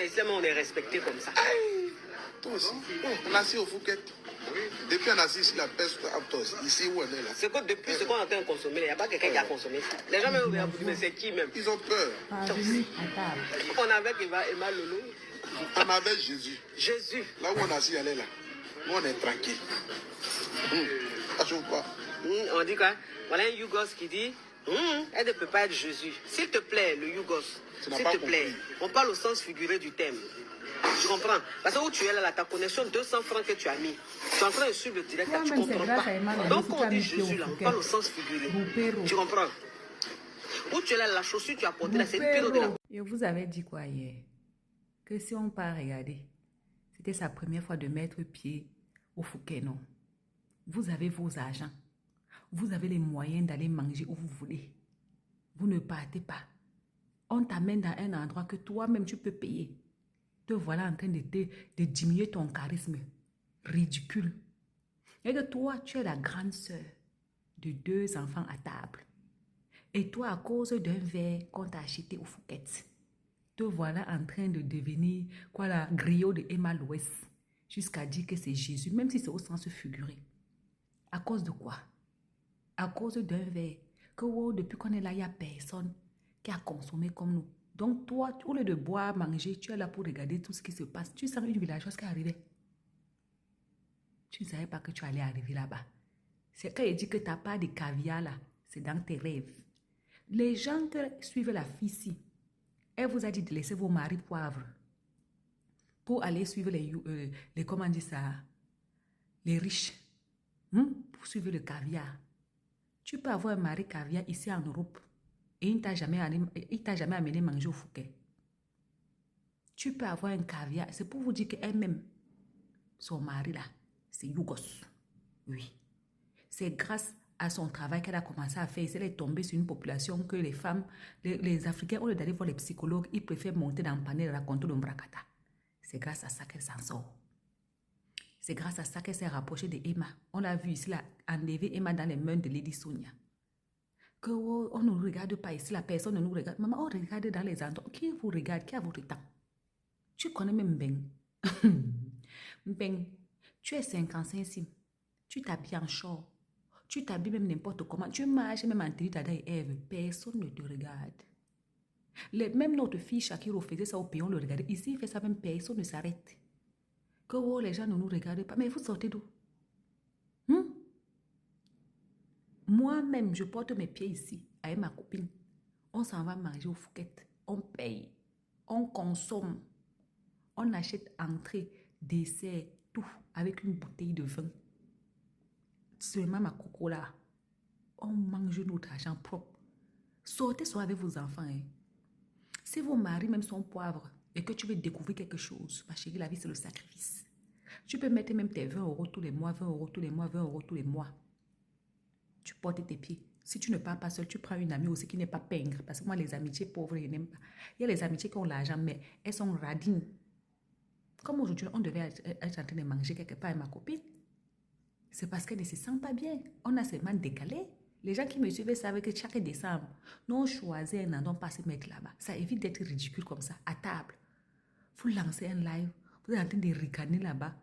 mais ici, on est respecté comme ça. Aïe, toi aussi. On est assis au Phuket. Depuis on est assis ici, la peste aptos. Ici où on est là. C'est que depuis ce qu'on est en train de consommer, il n'y a pas quelqu'un qui a consommé ça. Les gens même ouverts pour dire, mais c'est qui même? Ils ont peur. Parvenus à table. On est avec Emma Lolo. On est avec Jésus. Jésus. Là où on est assis, elle est là. Nous, on est tranquille. Ça chauffe pas. On dit quoi? Voilà un Yougos qui dit, elle ne peut pas être Jésus. S'il te plaît, le Yougos, Tu n'as s'il pas te plaît, compris. on parle au sens figuré du thème. Tu comprends? Parce que où tu es là, ta connexion, 200 francs que tu as mis, tu es en train de suivre le direct, là, tu ne comprends pas. Donc quand on dit Jésus, là, on parle au sens figuré. Tu comprends? Où tu es là, la chaussure tu as portée là, c'est une période de la... Je vous avais dit quoi hier? Que si on part regarder, c'était sa première fois de mettre pied au Phuket, non? Vous avez vos agents. Vous avez les moyens d'aller manger où vous voulez. Vous ne partez pas. On t'amène dans un endroit que toi-même tu peux payer. Te voilà en train de diminuer ton charisme. Ridicule. Et que toi, tu es la grande sœur de 2 enfants à table. Et toi, à cause d'un verre qu'on t'a acheté au Phuket, te voilà en train de devenir quoi la griot de Emma Louès. Jusqu'à dire que c'est Jésus, même si c'est au sens figuré. À cause de quoi? À cause d'un verre. Que depuis qu'on est là, il n'y a personne qui a consommé comme nous. Donc toi, au lieu de boire, manger, tu es là pour regarder tout ce qui se passe. Tu sens une villageoise qui est arrivée. Tu ne savais pas que tu allais arriver là-bas. C'est quand il dit que tu n'as pas de caviar là. C'est dans tes rêves. Les gens qui suivent la fille ici, elle vous a dit de laisser vos maris poivres pour aller suivre les comment on dit ça, les riches, pour suivre le caviar. Tu peux avoir un mari caviar ici en Europe et il ne t'a jamais amené manger au Phuket. Tu peux avoir un caviar. C'est pour vous dire qu'elle-même, son mari là, c'est Yougos. Oui. C'est grâce à son travail qu'elle a commencé à faire. Elle est tombée sur une population que les femmes, les Africains, au lieu d'aller voir les psychologues, ils préfèrent monter dans le panier et raconter le Mbrakata. C'est grâce à ça qu'elle s'en sort. C'est grâce à ça qu'elle s'est rapprochée de Emma. On l'a vu ici, là, enlever Emma dans les mains de Lady Sonia. Que on ne nous regarde pas ici, la personne ne nous regarde. Maman, on regarde dans les endroits. Qui vous regarde? Qui a votre temps? Tu connais même Mbeng. Mbeng, tu es 55 sim. Tu t'habilles en short. Tu t'habilles même n'importe comment. Tu marches même en tenue Dada et Ève. Personne ne te regarde. Même notre fille Shakiro faisait ça au pays, on le regardait. Ici, il fait ça même, personne ne s'arrête. Que les gens ne nous regardent pas. Mais vous sortez d'où? Moi-même, je porte mes pieds ici avec ma copine. On s'en va manger au Phuket. On paye. On consomme. On achète entrée, dessert, tout avec une bouteille de vin. Seulement ma coco là. On mange notre argent propre. Sortez soit avec vos enfants. Si vos maris même sont poivres et que tu veux découvrir quelque chose, ma chérie, la vie c'est le sacrifice. Tu peux mettre même tes 20 € tous les mois, 20 € tous les mois, 20 € tous les mois. Tu portes tes pieds. Si tu ne pars pas seul, tu prends une amie aussi qui n'est pas pingre. Parce que moi, les amitiés pauvres, je n'aime pas. Il y a les amitiés qui ont l'argent, mais elles sont radines. Comme aujourd'hui, on devait être en train de manger quelque part avec ma copine. C'est parce qu'elle ne se sent pas bien. On a seulement décalé. Les gens qui me suivent savent que chaque décembre, nous on choisit un endroit pas se mettre là-bas. Ça évite d'être ridicule comme ça, à table. Vous lancez un live, vous êtes en train de ricaner là-bas.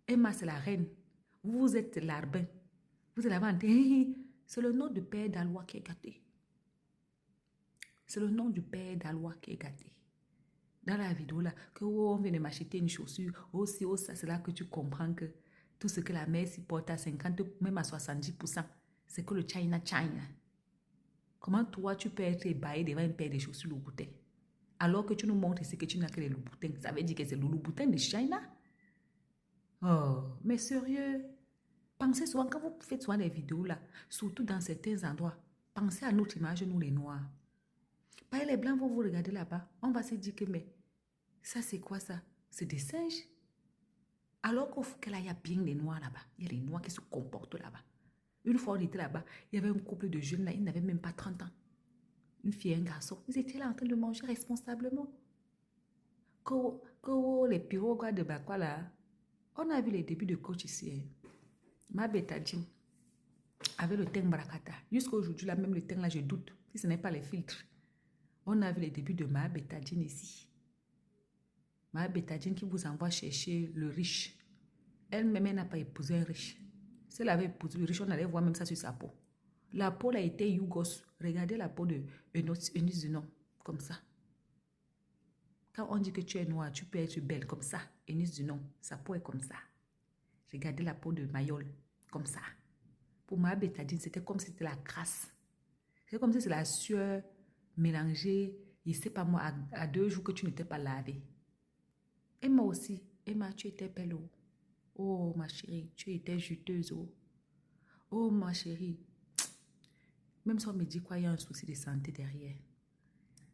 Emma, c'est la reine. Vous êtes l'arbin. Vous êtes là-bas en train de... C'est le nom du père d'Alois qui est gâté. C'est le nom du père d'Alois qui est gâté. Dans la vidéo là, que on vient de m'acheter une chaussure, aussi, ça, c'est là que tu comprends que tout ce que la mère supporte à 50, même à 70%, c'est que le China. Comment toi, tu peux être ébahi devant une paire de chaussures Louboutin? Alors que tu nous montres ici que tu n'as que les Louboutins. Ça veut dire que c'est le Louboutin de China? Oh, mais sérieux? Pensez souvent, quand vous faites souvent des vidéos là, surtout dans certains endroits, pensez à notre image, nous les Noirs. Pas les Blancs vont vous regarder là-bas. On va se dire que, mais ça c'est quoi ça? C'est des singes? Alors qu'au Fouquet, là, il y a bien les Noirs là-bas. Il y a les Noirs qui se comportent là-bas. Une fois on était là-bas, il y avait un couple de jeunes là, ils n'avaient même pas 30 ans. Une fille et un garçon. Ils étaient là en train de manger responsablement. Que les pirogues de Bakwa là, on a vu les débuts de coach ici. Ma bétadine avec le teint Brakata. Jusqu'à aujourd'hui, là, même le teint là, je doute. Si ce n'est pas les filtres. On a vu les débuts de ma bétadine ici. Ma Bétadine qui vous envoie chercher le riche. Elle-même, elle n'a pas épousé un riche. Si elle avait épousé le riche, on allait voir même ça sur sa peau. La peau a été yougos. Regardez la peau de Eunice Dunant, comme ça. Quand on dit que tu es noire, tu peux être belle comme ça. Eunice Dunant, sa peau est comme ça. Regardez la peau de Mayol, comme ça. Pour ma Bétadine, c'était comme si c'était la crasse. C'est comme si c'est la sueur mélangée, je ne sais pas moi, à 2 jours que tu n'étais pas lavé. Emma aussi. Emma, tu étais belle. Oh, ma chérie, tu étais juteuse. Oh, ma chérie. Même si on me dit quoi, il y a un souci de santé derrière.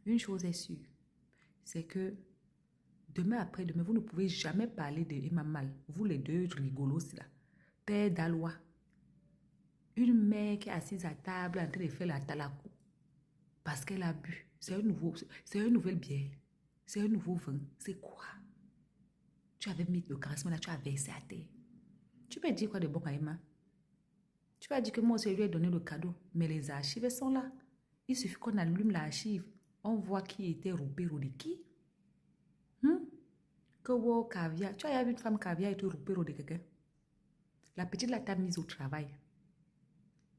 Une chose est sûre, c'est que demain après-demain, vous ne pouvez jamais parler de Emma mal. Vous les deux rigolos là. Père d'Alois. Une mère qui est assise à table en train de faire la talakou. Parce qu'elle a bu. C'est un nouvel bière. C'est un nouveau vin. C'est quoi? Tu avais mis le charisme là, tu as versé à terre. Tu peux dire quoi de bon à Emma? Tu vas dire que moi aussi, je lui ai donné le cadeau. Mais les archives sont là. Il suffit qu'on allume l'archive. On voit qui était Roupero de qui. Que wow, caviar. Tu as vu une femme caviar et Roupero de quelqu'un? La petite là t'a mise au travail.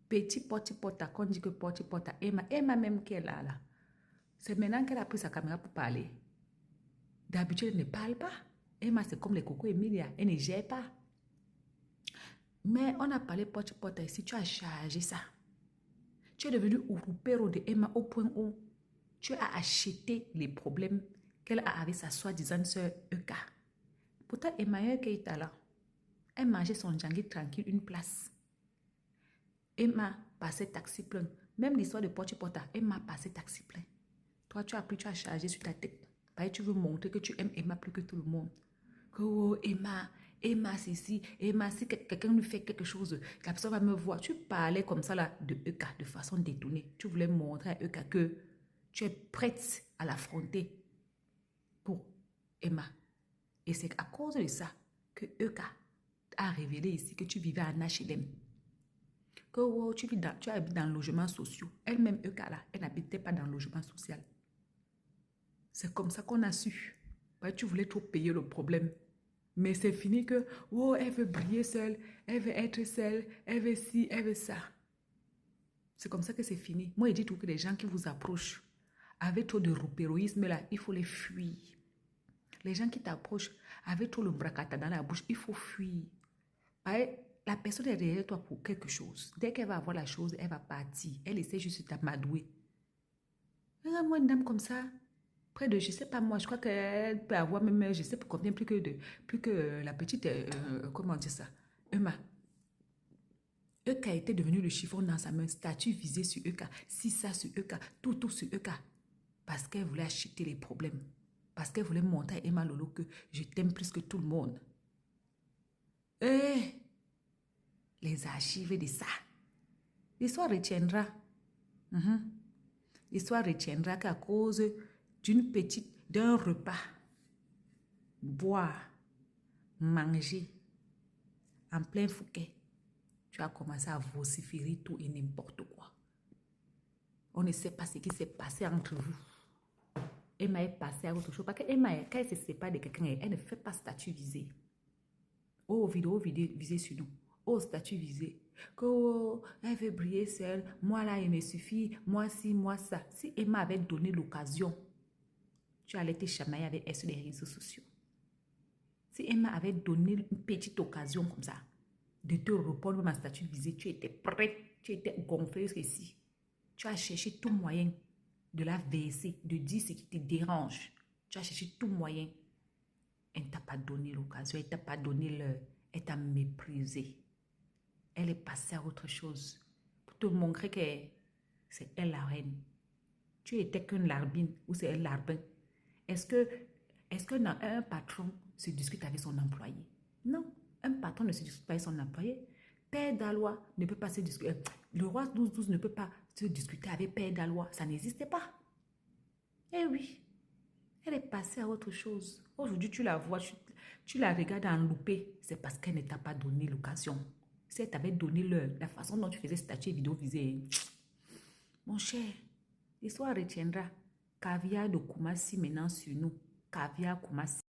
Petit porte-porte, qu'on dit que porte-porte, Emma même qui est là. C'est maintenant qu'elle a pris sa caméra pour parler. D'habitude, elle ne parle pas. Emma, c'est comme les Coco Emilia. Elle ne gère pas. Mais on a parlé porte-porte ici. Tu as chargé ça. Tu es devenu Roupero de Emma au point où tu as acheté les problèmes qu'elle a avec sa soi-disant sœur Eka. Pourtant, Emma est là. Elle mangeait son djangui tranquille, une place. Emma passait taxi plein. Même l'histoire de porte-porte, Emma passait taxi plein. Toi, tu as pris, tu as chargé sur ta tête. Parce que tu veux montrer que tu aimes Emma plus que tout le monde. Que oh, Emma, c'est ici. Emma, si quelqu'un lui fait quelque chose, la personne va me voir. Tu parlais comme ça là de Eka, de façon détournée. Tu voulais montrer à Eka que tu es prête à l'affronter pour Emma. Et c'est à cause de ça que Eka a révélé ici que tu vivais en HLM. Que oh, tu habites dans le logement social. Elle-même, Eka là, elle n'habitait pas dans le logement social. C'est comme ça qu'on a su. Bah, tu voulais trop payer le problème. Mais c'est fini que, oh, elle veut briller seule, elle veut être seule, elle veut ci, elle veut ça. C'est comme ça que c'est fini. Moi, je dis tout que les gens qui vous approchent avec trop de roupéroïsme là, il faut les fuir. Les gens qui t'approchent avec trop le bracata dans la bouche, il faut fuir. Bah, la personne est derrière toi pour quelque chose. Dès qu'elle va avoir la chose, elle va partir. Elle essaie juste de t'amadouer. Regarde-moi une dame comme ça. Près de, je ne sais pas moi, je crois qu'elle peut avoir même, je ne sais pas combien, plus que la petite, comment dire ça, Emma. Eka était devenu le chiffon dans sa main, statue visée sur Eka, si ça sur Eka, tout sur Eka. Parce qu'elle voulait acheter les problèmes. Parce qu'elle voulait montrer à Emma Lolo que je t'aime plus que tout le monde. Les archives de ça. L'histoire retiendra. L'histoire retiendra qu'à cause d'un repas, boire, manger, en plein Fouquet, tu as commencé à vociférer tout et n'importe quoi. On ne sait pas ce qui s'est passé entre vous. Emma est passée à autre chose. Parce que Emma, quand elle se sépare de quelqu'un, elle ne fait pas statut visé. Oh, vidéo visée sur nous. Oh, statut visé. Que oh, elle veut briller seule. Moi là, il me suffit. Moi ci, moi ça. Si Emma avait donné l'occasion, tu allais te chamailler avec elle sur les réseaux sociaux. Si Emma avait donné une petite occasion comme ça, de te répondre à statut visé, tu étais prête, tu étais gonflée ici. Tu as cherché tout moyen de la verser, de dire ce qui te dérange. Tu as cherché tout moyen. Elle ne t'a pas donné l'occasion, elle ne t'a pas donné l'heure, elle t'a méprisé. Elle est passée à autre chose pour te montrer que c'est elle la reine. Tu étais qu'une larbine ou c'est un larbin. Est-ce qu'un patron se discute avec son employé? Non, un patron ne se discute pas avec son employé. Père d'Alois ne peut pas se discuter. Le roi 12-12 ne peut pas se discuter avec Père d'Alois. Ça n'existait pas. Eh oui, elle est passée à autre chose. Aujourd'hui, tu la vois, tu la regardes en loupé. C'est parce qu'elle ne t'a pas donné l'occasion. Si elle t'avait donné l'heure, la façon dont tu faisais statut vidéo visée, mon cher, l'histoire retiendra. Caviar de Koumassi maintenant sur nous. Caviar Koumassi.